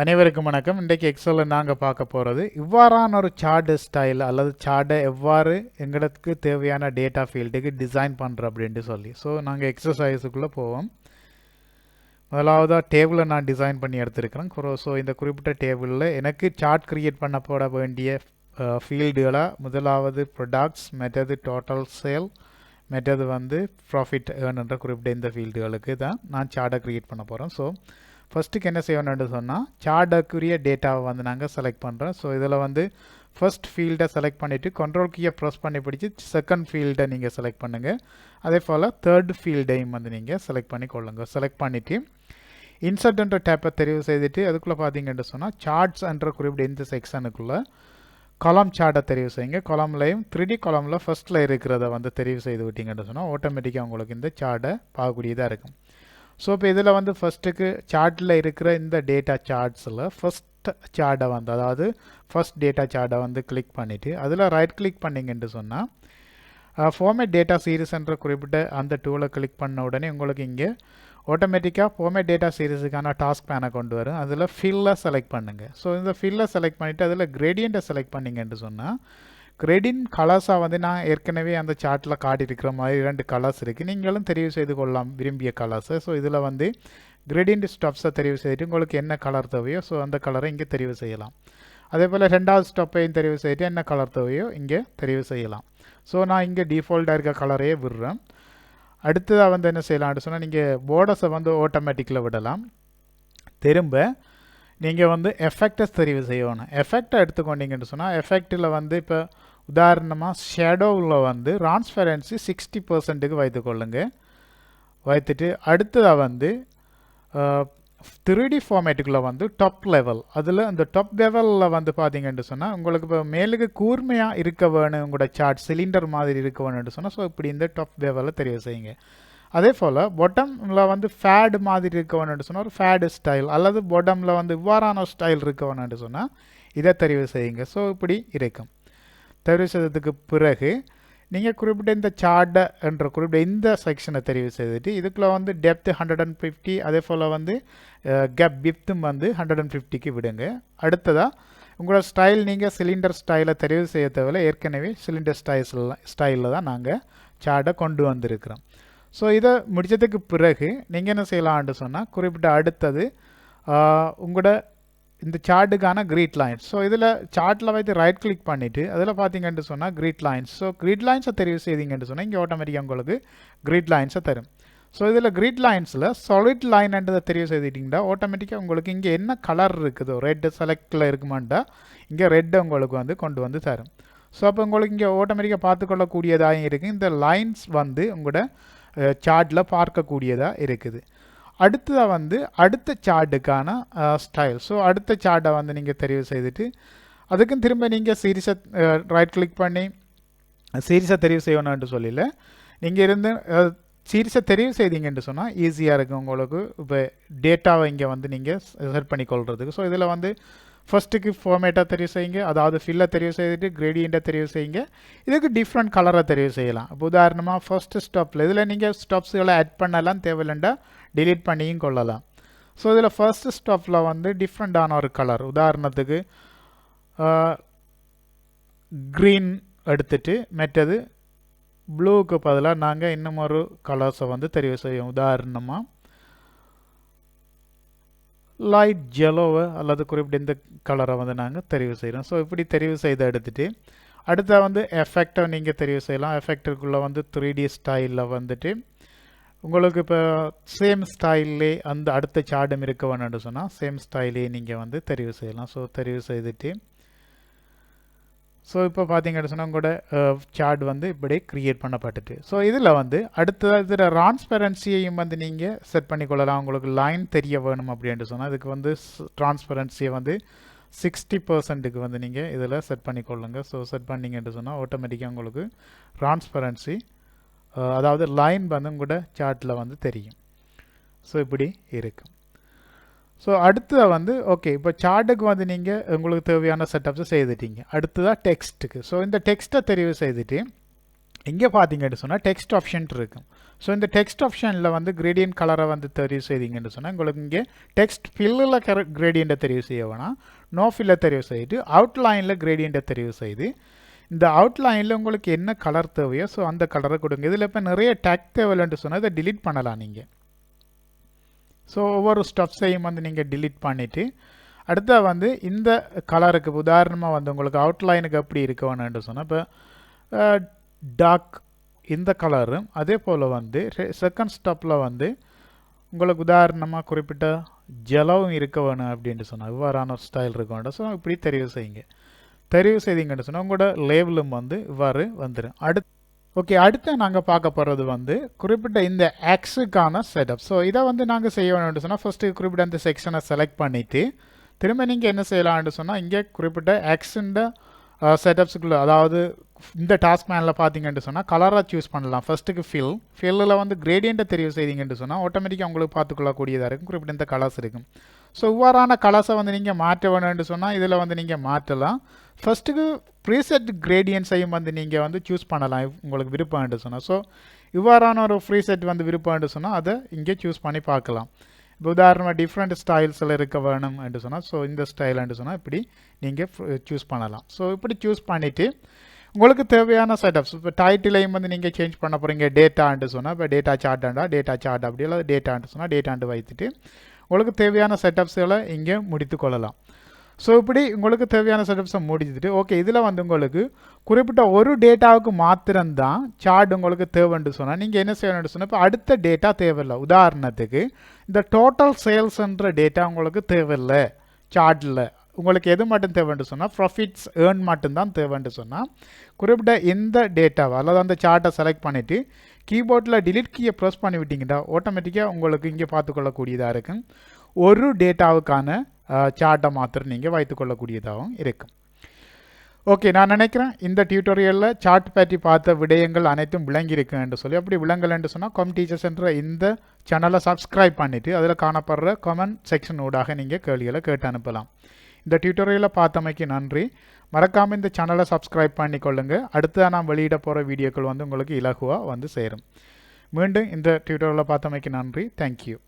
அனைவருக்கும் வணக்கம். இன்றைக்கு எக்ஸலில் நாங்கள் பார்க்க போகிறது இவ்வாறான ஒரு சார்ட் ஸ்டைல் அல்லது சார்ட்டை எவ்வாறு எங்களுக்கு தேவையான டேட்டா ஃபீல்டுக்கு டிசைன் பண்ணுறோம் அப்படின்ட்டு சொல்லி. ஸோ நாங்கள் எக்ஸசைஸுக்குள்ளே போவோம். முதலாவதாக டேபிளை நான் டிசைன் பண்ணி எடுத்துருக்கிறேன். ஸோ இந்த குறிப்பிட்ட டேபிளில் எனக்கு சார்ட் கிரியேட் பண்ண போட வேண்டிய ஃபீல்டுகளாக முதலாவது ப்ரொடக்ட்ஸ், மற்றது டோட்டல் சேல், மற்றது ப்ராஃபிட் ஏர்ன்ன்ற குறிப்பிட்ட இந்த ஃபீல்டுகளுக்கு தான் நான் சார்ட்டை கிரியேட் பண்ண போகிறோம். ஸோ ஃபஸ்ட்டுக்கு என்ன செய்யணும்னு சொன்னால் சார்ட்டுக்குரிய டேட்டாவை நாங்கள் செலக்ட் பண்ணுறோம். ஸோ இதில் ஃபர்ஸ்ட் ஃபீல்டை செலக்ட் பண்ணிவிட்டு கண்ட்ரோல் கீயை ப்ரெஸ் பண்ணி பிடிச்சி செகண்ட் ஃபீல்டை நீங்கள் செலக்ட் பண்ணுங்கள். அதே போல் தேர்ட் ஃபீல்டையும் நீங்கள் செலக்ட் பண்ணி கொள்ளுங்க. செலக்ட் பண்ணிவிட்டு இன்சர்ட்ன்ற டேப்பை தெரிவு செய்துட்டு அதுக்குள்ளே பார்த்தீங்கன்னு சொன்னால் சார்ட்ஸ் என்ற குறிப்பிட்ட இந்த செக்ஷனுக்குள்ளே காலம் சார்ட்டை தெரிவு செய்யுங்க. காலம்லையும் 3D காலமில் ஃபஸ்ட்டில் இருக்கிறத தெரிவு செய்து விட்டீங்கன்னு சொன்னால் ஆட்டோமேட்டிக்காக உங்களுக்கு இந்த சார்ட்டை பார்க்கக்கூடியதாக இருக்கும். ஸோ இப்போ இதில் ஃபஸ்ட்டுக்கு சார்ட்டில் இருக்கிற இந்த டேட்டா சார்ட்ஸில் ஃபஸ்ட் சார்ட்டை அதாவது ஃபஸ்ட் டேட்டா சார்ட்டை கிளிக் பண்ணிவிட்டு அதில் ரைட் கிளிக் பண்ணிங்கன்னு சொன்னால் ஃபார்மேட் டேட்டா சீரீஸ்ன்ற குறிப்பிட்ட அந்த டூலை கிளிக் பண்ண உடனே உங்களுக்கு இங்கே ஆட்டோமேட்டிக்காக ஃபார்மேட் டேட்டா சீரீஸுக்கான டாஸ்க் பேனை கொண்டு வரும். அதில் ஃபில்லை செலக்ட் பண்ணுங்கள். ஸோ இந்த ஃபில்லை செலக்ட் பண்ணிவிட்டு அதில் கிரேடியண்ட்டை செலக்ட் பண்ணிங்கன்னு சொன்னால் கிரேடியன்ட் கலர்ஸாக நான் ஏற்கனவே அந்த சார்ட்டில் காட்டியிருக்கிற மாதிரி 2 கலர்ஸ் இருக்குது. நீங்களும் தெரிவு செய்து கொள்ளலாம் விரும்பிய கலர்ஸை. ஸோ இதில் கிரேடியன்ட் ஸ்டாப்ஸை தெரிவு செய்துட்டு உங்களுக்கு என்ன கலர் தேவையோ ஸோ அந்த கலரை இங்கே தெரிவு செய்யலாம். அதே போல் 2வது ஸ்டாப்பையும் தெரிவு செய்துட்டு என்ன கலர் தேவையோ இங்கே தெரிவு செய்யலாம். ஸோ நான் இங்கே டிஃபால்ட்டாக இருக்க கலரையே விடுறேன். அடுத்ததாக என்ன செய்யலாம்னு சொன்னால் நீங்கள் போர்டர்ஸை ஆட்டோமேட்டிக்கில் விடலாம். திரும்ப நீங்கள் எஃபெக்டை தெரிவு செய்யணும். எஃபெக்டை எடுத்துக்கொண்டீங்கன்னு சொன்னால் எஃபெக்டில் இப்போ உதாரணமாக ஷேடோவில் டிரான்ஸ்பரன்சி 60%க்கு வைத்துக்கொள்ளுங்க. வைத்துட்டு அடுத்ததாக 3D ஃபார்மேட்டுக்குள்ளே டாப் லெவல் அதில் அந்த டாப் லெவலில் பார்த்தீங்கன்னு சொன்னால் உங்களுக்கு இப்போ மேலுக்கு கூர்மையாக இருக்க வேணும், உங்களோட சார்ட் சிலிண்டர் மாதிரி இருக்க வேணும்னு சொன்னால் ஸோ இப்படி இந்த டாப் லெவலில் தெரிவு செய்யுங்க. அதே போல் பாட்டமில் ஃபேடு மாதிரி இருக்க வேணும்னு சொன்னால் ஒரு ஃபேடு ஸ்டைல் அல்லது பாட்டமில் இவ்வாறான ஸ்டைல் இருக்க வேணும்னு சொன்னால் இதை தெரிவு செய்யுங்க. ஸோ இப்படி இருக்கும். தெரிவு செய்ததுக்கு பிறகு நீங்கள் குறிப்பிட்ட இந்த சார்ட்டை என்ற குறிப்பிட்ட இந்த செக்ஷனை தெரிவு செய்துட்டு இதுக்குள்ளே டெப்த்து 150, அதே போல் கேப் விப்த்தும் 150க்கு விடுங்க. அடுத்ததாக உங்களோட ஸ்டைல் நீங்கள் சிலிண்டர் ஸ்டைலை தெரிவு செய்ய தேவையில்லை, ஏற்கனவே சிலிண்டர் ஸ்டைலில் தான் நாங்கள் சார்ட்டை கொண்டு வந்திருக்கிறோம். ஸோ இதை முடித்ததுக்கு பிறகு நீங்கள் என்ன செய்யலாம்னு சொன்னால் குறிப்பிட்ட அடுத்தது உங்களோட இந்த சார்ட்டுக்கான கிரீட் லைன்ஸ். ஸோ இதில் சார்ட்டில் ரைட் கிளிக் பண்ணிவிட்டு அதில் பார்த்தீங்கன்னு சொன்னால் கிரீட் லைன்ஸ். ஸோ கிரீட் லைன்ஸை தெரிவு செய்தீங்கன்னு சொன்னால் இங்கே ஆட்டோமேட்டிக்காக உங்களுக்கு கிரீட் லைன்ஸை தரும். ஸோ இதில் கிரீட் லைன்ஸில் சாலிட் லைன்ன்றதை தெரிவு செய்துட்டிங்கன்னா ஆட்டோமேட்டிக்காக உங்களுக்கு இங்கே என்ன கலர் இருக்குதோ ரெட் செலக்டில் இருக்குமாண்டா இங்கே ரெட்டை உங்களுக்கு கொண்டு தரும். ஸோ அப்போ உங்களுக்கு இங்கே ஆட்டோமேட்டிக்காக பார்த்துக்கொள்ளக்கூடியதாக இருக்குது. இந்த லைன்ஸ் உங்களோட சார்ட்டில் பார்க்கக்கூடியதாக இருக்குது. அடுத்ததாக அடுத்த சார்ட்டுக்கான ஸ்டைல். ஸோ அடுத்த சார்ட்டை நீங்கள் தெரிவு செய்துட்டு அதுக்கும் திரும்ப நீங்கள் சீரீஸை ரைட் கிளிக் பண்ணி சீரீஸை தெரிவு செய்யணும்னு சொல்லல நீங்கள் சீரீஸை தெரிவு செய்தீங்கன்னு சொன்னால் ஈஸியாக இருக்கும் உங்களுக்கு இப்போ டேட்டாவை இங்கே நீங்கள் செட் பண்ணி கொள்றதுக்கு. ஸோ இதில் ஃபஸ்ட்டுக்கு ஃபார்மேட்டாக தெரிவு செய்யுங்க, அதாவது ஃபில்லை தெரிவு செய்துட்டு கிரேடியண்ட்டை தெரிவு செய்யுங்க. இதுக்கு டிஃப்ரெண்ட் கலரை தெரிவு செய்யலாம். இப்போ உதாரணமாக ஃபஸ்ட்டு ஸ்டாப்பில் இதில் நீங்கள் ஸ்டாப்ஸுகளை ஆட் பண்ணலாம், தேவையில்லைண்டா டிலீட் பண்ணியும் கொள்ளலாம். ஸோ இதில் ஃபர்ஸ்ட் ஸ்டாப்பில் டிஃப்ரெண்டான ஒரு கலர், உதாரணத்துக்கு க்ரீன் எடுத்துட்டு மற்றது ப்ளூவுக்கு பதிலாக நாங்கள் இன்னும் ஒரு கலர்ஸை தெரிவு செய்வோம். உதாரணமாக லைட் ஜெலோவை அல்லது குறிப்பிட்ட இந்த கலரை நாங்கள் தெரிவு செய்கிறோம். ஸோ இப்படி தெரிவு செய்து எடுத்துகிட்டு அடுத்த எஃபெக்டை நீங்கள் தெரிவு செய்யலாம். எஃபெக்டுக்குள்ளே 3D ஸ்டைலில் உங்களுக்கு இப்போ சேம் ஸ்டைல்லே அந்த அடுத்த சார்ட்டும் இருக்க வேணும்னு சொன்னால் சேம் ஸ்டைலே நீங்கள் தெரிவு செய்யலாம். ஸோ தெரிவு செய்துட்டு ஸோ இப்போ பார்த்தீங்கன்னு சொன்னால் உங்களோட சார்ட் இப்படி க்ரியேட் பண்ணப்பட்டுட்டு. ஸோ இதில் அடுத்ததாக இதில் டிரான்ஸ்பரன்சியையும் நீங்கள் செட் பண்ணிக்கொள்ளலாம். உங்களுக்கு லைன் தெரிய வேணும் அப்படின்ட்டு சொன்னால் இதுக்கு டிரான்ஸ்பரன்சியை 60%க்கு நீங்கள் இதில் செட் பண்ணிக்கொள்ளுங்க. ஸோ செட் பண்ணிங்கன்னு சொன்னால் ஆட்டோமேட்டிக்காக உங்களுக்கு டிரான்ஸ்பரன்சி அதாவது லைன் உங்களோட சார்ட்டில் தெரியும். ஸோ இப்படி இருக்கும். ஸோ அடுத்ததாக ஓகே இப்போ சார்ட்டுக்கு நீங்கள் உங்களுக்கு தேவையான செட்டப்ஸை செய்துட்டீங்க. அடுத்ததாக டெக்ஸ்ட்டுக்கு. ஸோ இந்த டெக்ஸ்ட்டை தெரிவு செய்துட்டு இங்கே பார்த்தீங்கன்னு சொன்னால் டெக்ஸ்ட் ஆப்ஷன் இருக்கும். ஸோ இந்த டெக்ஸ்ட் ஆப்ஷனில் வந்து கிரேடியன்ட் கலரை வந்து தெரிவு செய்தீங்கன்னு சொன்னால் உங்களுக்கு இங்கே டெக்ஸ்ட் ஃபில்லில் கிரேடியண்ட்டை தெரிவு செய்ய வேணாம், நோ ஃபில்லை தெரிவு செய்து அவுட்லைனில் கிரேடியண்ட்டை தெரிவு செய்து இந்த அவுட்லைனில் உங்களுக்கு என்ன கலர் தேவையோ ஸோ அந்த கலரை கொடுங்க. இதில் இப்போ நிறைய டேக் தேவையில்லைன்னு சொன்னால் இதை டிலீட் பண்ணலாம் நீங்கள். ஸோ ஒவ்வொரு ஸ்டெப்ஸையும் வந்து நீங்கள் டிலீட் பண்ணிவிட்டு அடுத்த வந்து இந்த கலருக்கு உதாரணமாக வந்து உங்களுக்கு அவுட்லைனுக்கு எப்படி இருக்க வேணும்னு சொன்னால் இப்போ டார்க் இந்த கலரும் அதே போல் வந்து செகண்ட் ஸ்டெப்பில் வந்து உங்களுக்கு உதாரணமாக குறிப்பிட்ட ஜெலவும் இருக்க வேணும் அப்படின்ட்டு சொன்னால் இவ்வாறான ஒரு ஸ்டைல் இருக்க வேண்டாம். ஸோ இப்படி தெரிவு செய்யுங்க. தெரிவு செய்தீங்கன்னு சொன்னால் உங்களோட லேபிளும் வந்து இவ்வாறு வந்துடும். அடுத்து நாங்கள் பார்க்க போகிறது வந்து குறிப்பிட்ட இந்த ஆக்ஸுக்கான செட்டப். ஸோ இதை வந்து நாங்கள் செய்ய வேணும்னு சொன்னால் ஃபஸ்ட்டு குறிப்பிட்ட அந்த செக்ஷனை செலக்ட் பண்ணிவிட்டு திரும்ப நீங்கள் என்ன செய்யலாம்னு சொன்னால் இங்கே குறிப்பிட்ட ஆக்ஸுண்ட செட்டப்ஸுக்குள்ளே அதாவது இந்த டாஸ்க் மேனில் பார்த்தீங்கன்னு சொன்னால் கலராக சூஸ் பண்ணலாம். ஃபஸ்ட்டுக்கு ஃபில்லில் வந்து கிரேடியண்ட்டை தெரிவு செய்தீங்கன்னு சொன்னால் ஆட்டோமேட்டிக்காக உங்களுக்கு பார்த்துக்கொள்ளக்கூடியதாக இருக்கும். குறிப்பிட்ட இந்த கலர்ஸ் இருக்கும். ஸோ இவ்வாறான கலர்ஸை வந்து நீங்கள் மாற்ற வேணும்னு சொன்னால் இதில் வந்து நீங்கள் மாற்றலாம். ஃபஸ்ட்டுக்கு ப்ரீசெட் கிரேடியன்ஸையும் வந்து நீங்கள் வந்து சூஸ் பண்ணலாம் உங்களுக்கு விருப்பம்னு சொன்னால். ஸோ இவ்வாறான ஒரு ப்ரீசெட் வந்து விருப்பம்னு சொன்னால் அதை இங்கே சூஸ் பண்ணி பார்க்கலாம். இப்போ உதாரணமாக டிஃப்ரெண்ட் ஸ்டைல்ஸில் இருக்க வேணும் என்று சொன்னால் ஸோ இந்த ஸ்டைல்னு சொன்னால் இப்படி நீங்கள் சூஸ் பண்ணலாம். ஸோ இப்படி சூஸ் பண்ணிவிட்டு உங்களுக்கு தேவையான செட்டப்ஸ் இப்போ டைட்டிலையும் வந்து நீங்கள் சேஞ்ச் பண்ண போகிறீங்க. டேட்டான்னு சொன்னால் இப்போ டேட்டா சார்ட்டாண்டா டேட்டா சார்ட் அப்படி இல்லை டேட்டான்னு சொன்னால் டேட்டாண்டு வைத்துட்டு உங்களுக்கு தேவையான செட்டப்ஸுகளை இங்கே முடித்து கொள்ளலாம். ஸோ இப்படி உங்களுக்கு தேவையான செட்டப்ஸை முடிச்சுட்டு ஓகே இதில் வந்து உங்களுக்கு குறிப்பிட்ட ஒரு டேட்டாவுக்கு மாத்திரம்தான் சார்ட் உங்களுக்கு தேவைன்னு சொன்னால் நீங்கள் என்ன செய்யணும்னு சொன்னால் இப்போ அடுத்த டேட்டா தேவையில்லை. உதாரணத்துக்கு இந்த டோட்டல் சேல்ஸ்ன்ற டேட்டா உங்களுக்கு தேவையில்லை சார்ட்டில். உங்களுக்கு எது மட்டும் தேவைன்னு சொன்னால் ப்ராஃபிட்ஸ் ஏர்ன் மட்டும்தான் தேவைன்னு சொன்னால் குறிப்பிட்ட இந்த டேட்டாவை அல்லது அந்த சார்ட்டை செலக்ட் பண்ணிவிட்டு கீபோர்டில் டிலீட் கீயை ப்ரெஸ் பண்ணி விட்டிங்கன்னா ஆட்டோமேட்டிக்காக உங்களுக்கு இங்கே பார்த்துக்கொள்ளக்கூடியதாக இருக்கும். ஒரு டேட்டாவுக்கான சார்ட்டை மாத்திரம் நீங்கள் வைத்துக்கொள்ளக்கூடியதாகவும் இருக்கும். ஓகே நான் நினைக்கிறேன் இந்த டியூட்டோரியலில் சார்ட் பற்றி பார்த்த விடயங்கள் அனைத்தும் விளங்கியிருக்குன்னு சொல்லி அப்படி விளங்கலைன்னு சொன்னால் com teachers என்ற இந்த சேனலை சப்ஸ்கிரைப் பண்ணிவிட்டு அதில் காணப்படுற கமெண்ட் செக்ஷன் ஊடாக நீங்கள் கேள்விகளை கேட்டு அனுப்பலாம். இந்த டியூட்டோரியலை பார்த்தமைக்கு நன்றி. மறக்காமல் இந்த சேனலை சப்ஸ்கிரைப் பண்ணிக்கொள்ளுங்க. அடுத்து நான் வெளியிட போகிற வீடியோக்கள் வந்து உங்களுக்கு இலகுவாக வந்து சேரும். மீண்டும் இந்த டியூட்டோரியலை பார்த்தமைக்கு நன்றி. தேங்க்யூ.